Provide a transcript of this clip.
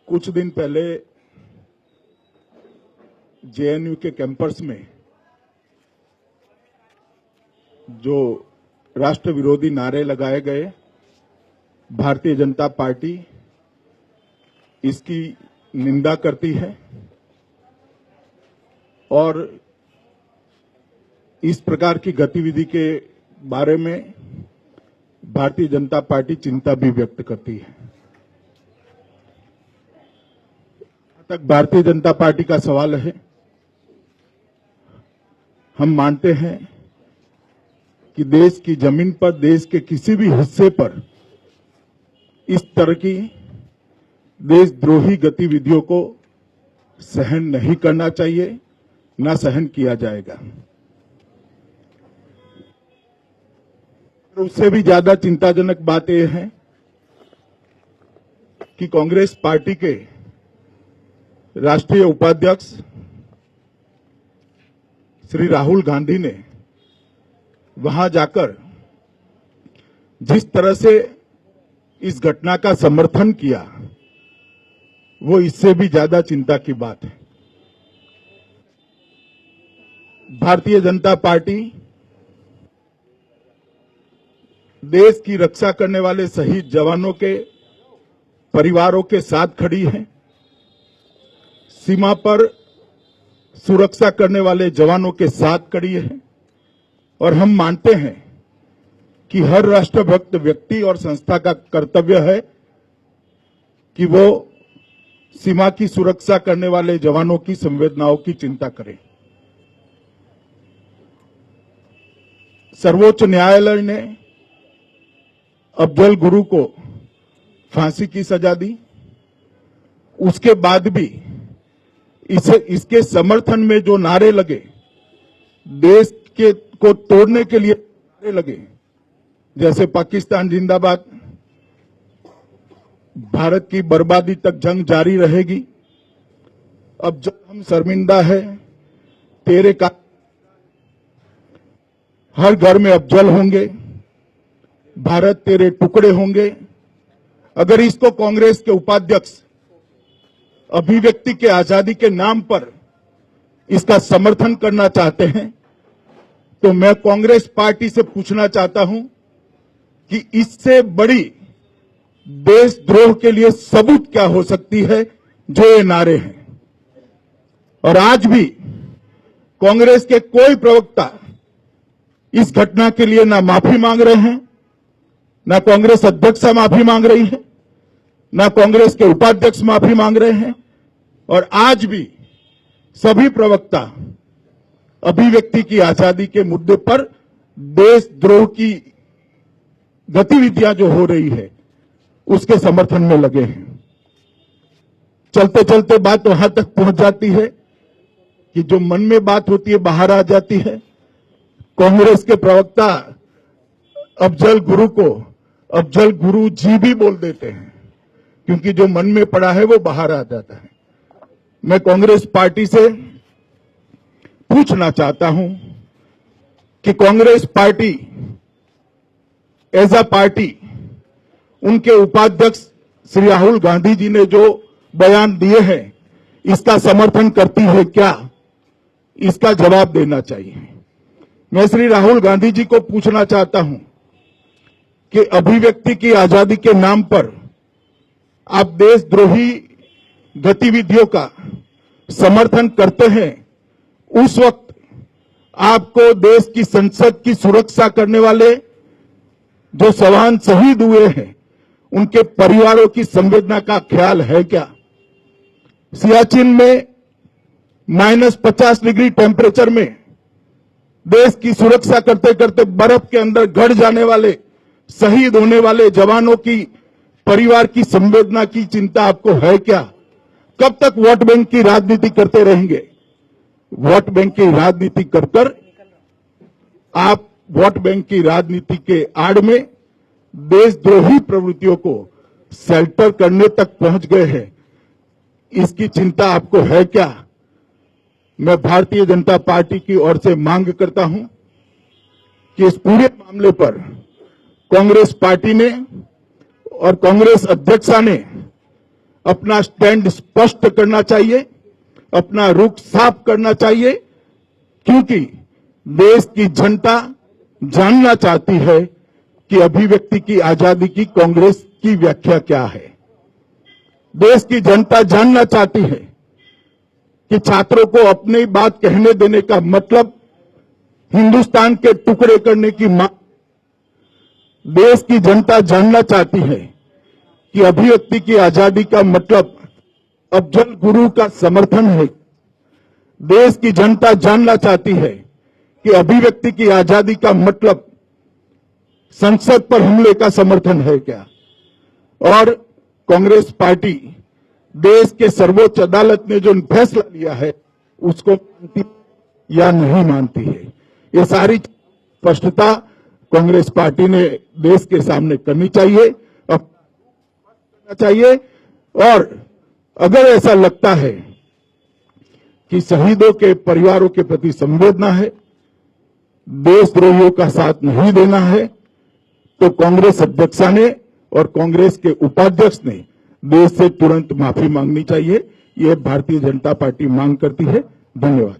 कुछ दिन पहले जेएनयू के कैंपस में जो राष्ट्र विरोधी नारे लगाए गए, भारतीय जनता पार्टी इसकी निंदा करती है और इस प्रकार की गतिविधि के बारे में भारतीय जनता पार्टी चिंता भी व्यक्त करती है। तक भारतीय जनता पार्टी का सवाल है, हम मानते हैं कि देश की जमीन पर, देश के किसी भी हिस्से पर इस तरह की देशद्रोही गतिविधियों को सहन नहीं करना चाहिए, ना सहन किया जाएगा। उससे भी ज्यादा चिंताजनक बात यह है कि कांग्रेस पार्टी के राष्ट्रीय उपाध्यक्ष श्री राहुल गांधी ने वहां जाकर जिस तरह से इस घटना का समर्थन किया, वो इससे भी ज्यादा चिंता की बात है। भारतीय जनता पार्टी देश की रक्षा करने वाले शहीद जवानों के परिवारों के साथ खड़ी है। सीमा पर सुरक्षा करने वाले जवानों के साथ खड़ी है और हम मानते हैं कि हर राष्ट्रभक्त व्यक्ति और संस्था का कर्तव्य है कि वो सीमा की सुरक्षा करने वाले जवानों की संवेदनाओं की चिंता करें। सर्वोच्च न्यायालय ने अफजल गुरु को फांसी की सजा दी, उसके बाद भी इसके समर्थन में जो नारे लगे, देश के को तोड़ने के लिए नारे लगे, जैसे पाकिस्तान जिंदाबाद, भारत की बर्बादी तक जंग जारी रहेगी, अब जब हम शर्मिंदा है, तेरे का हर घर में अफजल होंगे, भारत तेरे टुकड़े होंगे। अगर इसको कांग्रेस के उपाध्यक्ष अभिव्यक्ति के आजादी के नाम पर इसका समर्थन करना चाहते हैं, तो मैं कांग्रेस पार्टी से पूछना चाहता हूं कि इससे बड़ी देशद्रोह के लिए सबूत क्या हो सकती है जो ये नारे हैं। और आज भी कांग्रेस के कोई प्रवक्ता इस घटना के लिए ना माफी मांग रहे हैं, ना कांग्रेस अध्यक्षा माफी मांग रही है, ना कांग्रेस के उपाध्यक्ष माफी मांग रहे हैं। और आज भी सभी प्रवक्ता अभिव्यक्ति की आजादी के मुद्दे पर देशद्रोह की गतिविधियां जो हो रही है उसके समर्थन में लगे हैं। चलते चलते बात वहां तक पहुंच जाती है कि जो मन में बात होती है बाहर आ जाती है। कांग्रेस के प्रवक्ता अफजल गुरु को अफजल गुरु जी भी बोल देते हैं, क्योंकि जो मन में पड़ा है वो बाहर आ जाता है। मैं कांग्रेस पार्टी से पूछना चाहता हूं कि Congress party as a party, उनके उपाध्यक्ष श्री राहुल गांधी जी ने जो बयान दिए हैं, इसका समर्थन करती है क्या? इसका जवाब देना चाहिए। मैं श्री राहुल गांधी जी को पूछना चाहता हूं कि अभिव्यक्ति की आजादी के नाम पर आप देशद्रोही गतिविधियों का समर्थन करते हैं, उस वक्त आपको देश की संसद की सुरक्षा करने वाले जो जवान शहीद हुए हैं, उनके परिवारों की संवेदना का ख्याल है क्या? सियाचिन में -50 डिग्री टेम्परेचर में देश की सुरक्षा करते करते बर्फ के अंदर गड़ जाने वाले, शहीद होने वाले जवानों की परिवार की संवेदना की चिंता आपको है क्या? कब तक वोट बैंक की राजनीति करते रहेंगे? वोट बैंक की राजनीति कर आप वोट बैंक की राजनीति के आड़ में देशद्रोही प्रवृत्तियों को शेल्टर करने तक पहुंच गए हैं। इसकी चिंता आपको है क्या? मैं भारतीय जनता पार्टी की ओर से मांग करता हूं कि इस पूरे मामले पर कांग्रेस पार्टी ने और कांग्रेस अध्यक्षा ने अपना स्टैंड स्पष्ट करना चाहिए, अपना रुख साफ करना चाहिए, क्योंकि देश की जनता जानना चाहती है कि अभिव्यक्ति की आजादी की कांग्रेस की व्याख्या क्या है। देश की जनता जानना चाहती है कि छात्रों को अपनी बात कहने देने का मतलब हिंदुस्तान के टुकड़े करने की मांग। देश की जनता जानना चाहती है कि अभिव्यक्ति की आजादी का मतलब अफजल गुरु का समर्थन है। देश की जनता जानना चाहती है कि अभिव्यक्ति की आजादी का मतलब संसद पर हमले का समर्थन है क्या। और कांग्रेस पार्टी देश के सर्वोच्च अदालत ने जो फैसला लिया है उसको मानती या नहीं मानती है, ये सारी स्पष्टता कांग्रेस पार्टी ने देश के सामने करनी चाहिए, करना चाहिए। और अगर ऐसा लगता है कि शहीदों के परिवारों के प्रति संवेदना है, देशद्रोहियों का साथ नहीं देना है, तो कांग्रेस अध्यक्षा ने और कांग्रेस के उपाध्यक्ष ने देश से तुरंत माफी मांगनी चाहिए। ये भारतीय जनता पार्टी मांग करती है। धन्यवाद।